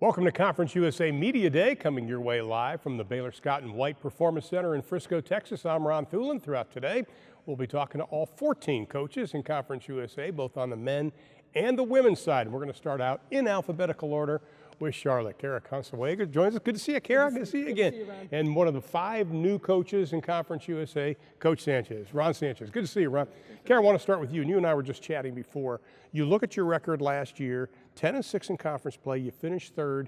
Welcome to Conference USA Media Day, coming your way live from the Baylor Scott & White Performance Center in Frisco, Texas. I'm Ron Thulin. Throughout today, we'll be talking to all 14 coaches in Conference USA, both on the men and the women's side. We're going to start out in alphabetical order with Charlotte. Kara Consuega joins us. Good to see you, Kara. Good to see you again. And one of the 5 new coaches in Conference USA, Coach Sanchez, Ron Sanchez. Good to see you, Ron. Kara, I want to start with you. And you and I were just chatting before. You look at your record last year, 10-6 in conference play. You finished 3rd.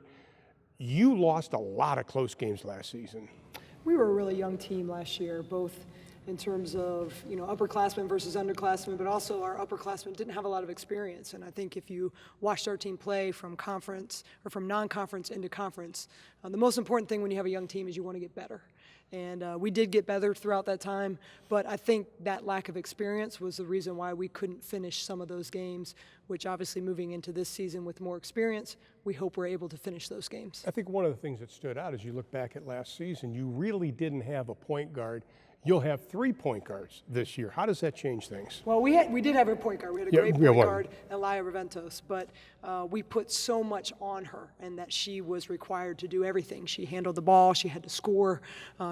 You lost a lot of close games last season. We were a really young team last year, both in terms of, upperclassmen versus underclassmen, but also our upperclassmen didn't have a lot of experience. And I think if you watched our team play from conference or from non-conference into conference, the most important thing when you have a young team is you want to get better. And we did get better throughout that time, but I think that lack of experience was the reason why we couldn't finish some of those games, which obviously moving into this season with more experience, we hope we're able to finish those games. I think one of the things that stood out as you look back at last season, you really didn't have a point guard. You'll have 3 point guards this year. How does that change things? Well, we did have a point guard. We had a great point guard, Elia Raventos, but we put so much on her and that she was required to do everything. She handled the ball. She had to score.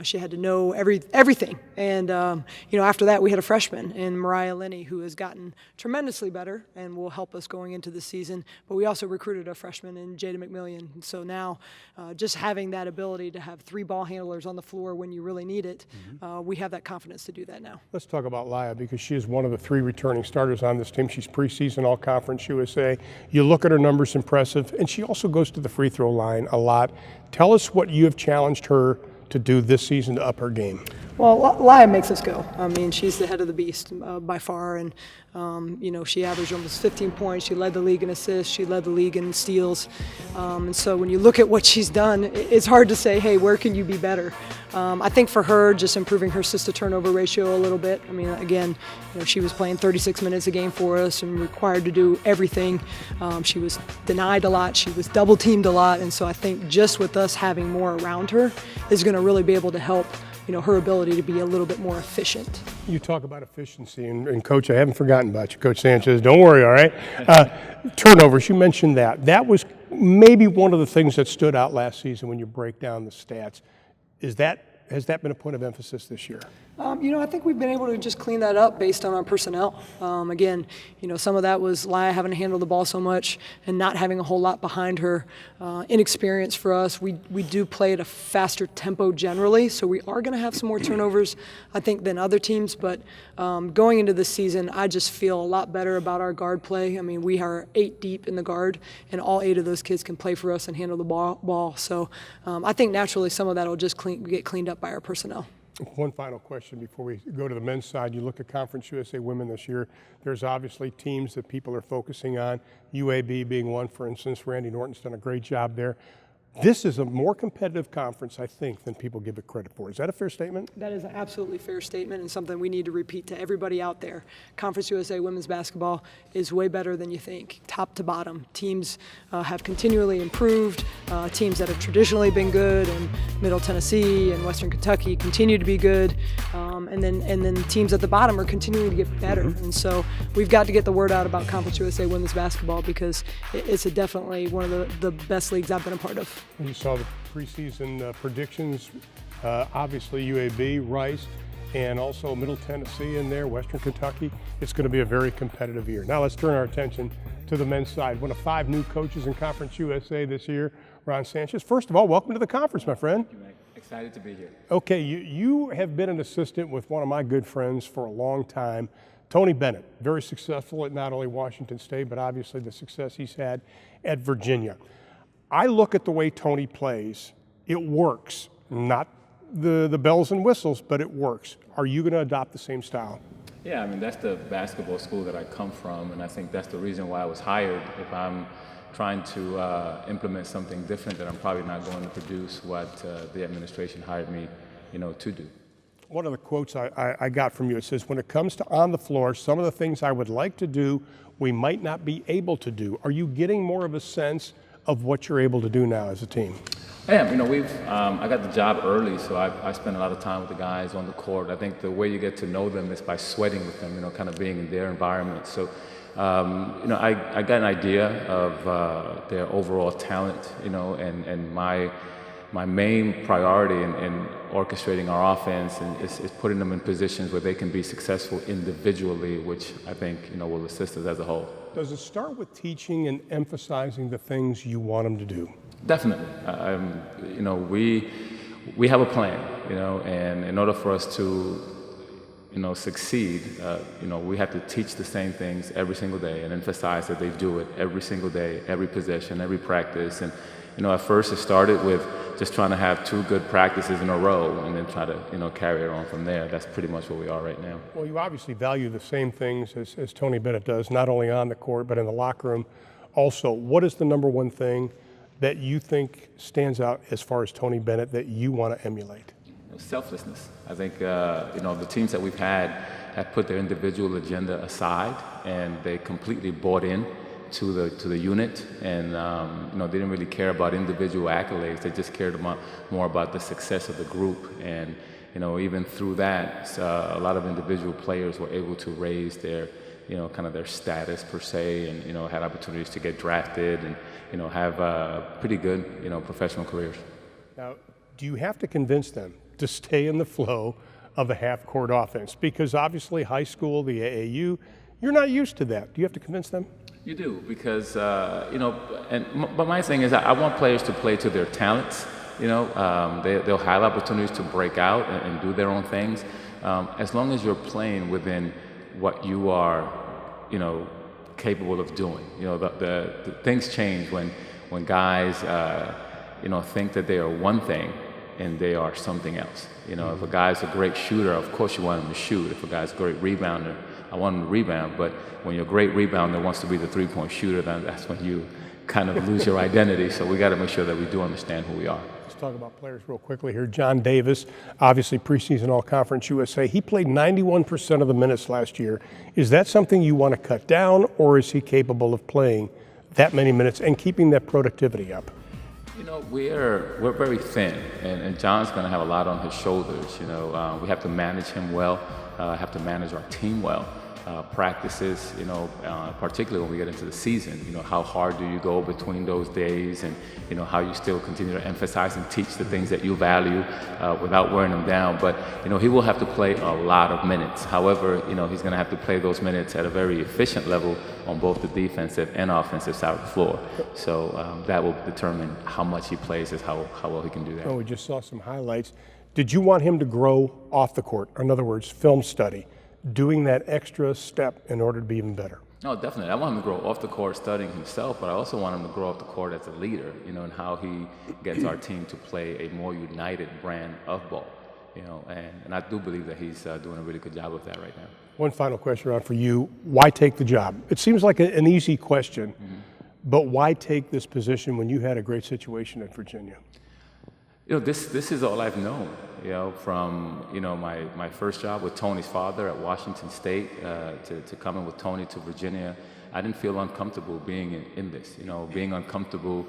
She had to know everything. And, after that, we had a freshman in Mariah Linney who has gotten tremendously better and will help us going into the season. But we also recruited a freshman in Jada McMillian. And so now just having that ability to have 3 ball handlers on the floor when you really need it, we have that confidence to do that now. Let's talk about Laya because she is one of the 3 returning starters on this team. She's preseason All-Conference USA. You look at her numbers, impressive, and she also goes to the free throw line a lot. Tell us what you have challenged her to do this season to up her game. Well, Laya makes us go. I mean, she's the head of the beast by far, and she averaged almost 15 points. She led the league in assists. She led the league in steals. And so when you look at what she's done, it's hard to say, hey, where can you be better? I think for her, just improving her assist-to-turnover ratio a little bit. I mean, again, she was playing 36 minutes a game for us and required to do everything. She was denied a lot. She was double-teamed a lot. And so I think just with us having more around her is going to really be able to help her ability to be a little bit more efficient. You talk about efficiency, and Coach, I haven't forgotten about you, Coach Sanchez. Don't worry, all right? Turnovers, you mentioned that. That was maybe one of the things that stood out last season when you break down the stats. Has that been a point of emphasis this year? I think we've been able to just clean that up based on our personnel. Again, some of that was Laya having to handle the ball so much and not having a whole lot behind her. Inexperience for us. We do play at a faster tempo generally, so we are going to have some more turnovers, I think, than other teams. But going into this season, I just feel a lot better about our guard play. I mean, we are 8 deep in the guard, and all 8 of those kids can play for us and handle the ball. So I think naturally some of that will just get cleaned up by our personnel. One final question before we go to the men's side. You look at Conference USA Women this year. There's obviously teams that people are focusing on, UAB being one, for instance. Randy Norton's done a great job there. This is a more competitive conference, I think, than people give it credit for. Is that a fair statement? That is an absolutely fair statement and something we need to repeat to everybody out there. Conference USA women's basketball is way better than you think, top to bottom. Teams have continually improved. Teams that have traditionally been good in Middle Tennessee and Western Kentucky continue to be good. And then teams at the bottom are continuing to get better. And so we've got to get the word out about Conference USA women's basketball because it's definitely one of the best leagues I've been a part of. You saw the preseason predictions, obviously UAB, Rice, and also Middle Tennessee in there, Western Kentucky. It's going to be a very competitive year. Now let's turn our attention to the men's side. One of 5 new coaches in Conference USA this year, Ron Sanchez. First of all, welcome to the conference, my friend. Thank you, Mike. Excited to be here. Okay, you have been an assistant with one of my good friends for a long time, Tony Bennett. Very successful at not only Washington State, but obviously the success he's had at Virginia. I look at the way Tony plays. It works. Not the bells and whistles, but it works. Are you going to adopt the same style? Yeah, I mean, that's the basketball school that I come from, and I think that's the reason why I was hired. If I'm trying to implement something different, then I'm probably not going to produce what the administration hired me, to do. One of the quotes I got from you, it says, when it comes to on the floor, some of the things I would like to do, we might not be able to do. Are you getting more of a sense of what you're able to do now as a team? I am. I got the job early, so I spent a lot of time with the guys on the court. I think the way you get to know them is by sweating with them, kind of being in their environment. So, I got an idea of their overall talent, and my main priority in orchestrating our offense is putting them in positions where they can be successful individually, which I think, will assist us as a whole. Does it start with teaching and emphasizing the things you want them to do? Definitely. We have a plan, and in order for us to, succeed, we have to teach the same things every single day and emphasize that they do it every single day, every possession, every practice. And, at first it started with just trying to have 2 good practices in a row and then try to, carry it on from there. That's pretty much where we are right now. Well, you obviously value the same things as Tony Bennett does, not only on the court, but in the locker room. Also, what is the number one thing that you think stands out as far as Tony Bennett that you want to emulate? Selflessness. I think, the teams that we've had have put their individual agenda aside and they completely bought in to the unit, and they didn't really care about individual accolades. They just cared more about the success of the group. And even through that, a lot of individual players were able to raise their kind of their status per se, and had opportunities to get drafted and have pretty good professional careers. Now, do you have to convince them to stay in the flow of a half-court offense? Because obviously high school, the AAU, you're not used to that. Do you have to convince them? You do, because but my thing is I want players to play to their talents. They'll have opportunities to break out and do their own things, as long as you're playing within what you are, capable of doing. The things change when guys, think that they are one thing and they are something else. If a guy's a great shooter, of course you want him to shoot. If a guy's a great rebounder, I want him to rebound. But when you're a great rebounder wants to be the 3-point shooter, then that's when you kind of lose your identity. So we got to make sure that we do understand who we are. Let's talk about players real quickly here. John Davis, obviously preseason All-Conference USA. He played 91% of the minutes last year. Is that something you want to cut down, or is he capable of playing that many minutes and keeping that productivity up? We're very thin, and John's going to have a lot on his shoulders. We have to manage him well, have to manage our team well. Practices, particularly when we get into the season, how hard do you go between those days, and how you still continue to emphasize and teach the things that you value without wearing them down. But he will have to play a lot of minutes. However, he's going to have to play those minutes at a very efficient level on both the defensive and offensive side of the floor. So that will determine how much he plays, as how well he can do that. Oh, we just saw some highlights. Did you want him to grow off the court? In other words, film study, doing that extra step in order to be even better? No, definitely. I want him to grow off the court studying himself, but I also want him to grow off the court as a leader, and how he gets our team to play a more united brand of ball, and I do believe that he's doing a really good job of that right now. One final question, Ron, for you. Why take the job? It seems like an easy question, but why take this position when you had a great situation at Virginia? This is all I've known, from, my first job with Tony's father at Washington State to coming with Tony to Virginia. I didn't feel uncomfortable being in this. Being uncomfortable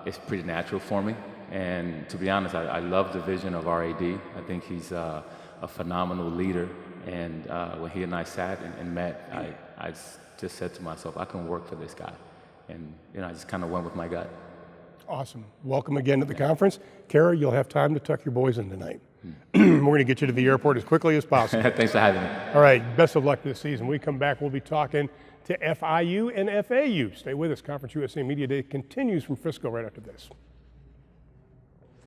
is pretty natural for me. And to be honest, I love the vision of RAD. I think he's a phenomenal leader. And when he and I sat and met, I just said to myself, I can work for this guy. And, I just kind of went with my gut. Awesome. Welcome again to the conference. Kara, you'll have time to tuck your boys in tonight. We're going to get you to the airport as quickly as possible. Thanks for having me. All right. Best of luck this season. When we come back, we'll be talking to FIU and FAU. Stay with us. Conference USA Media Day continues from Frisco right after this.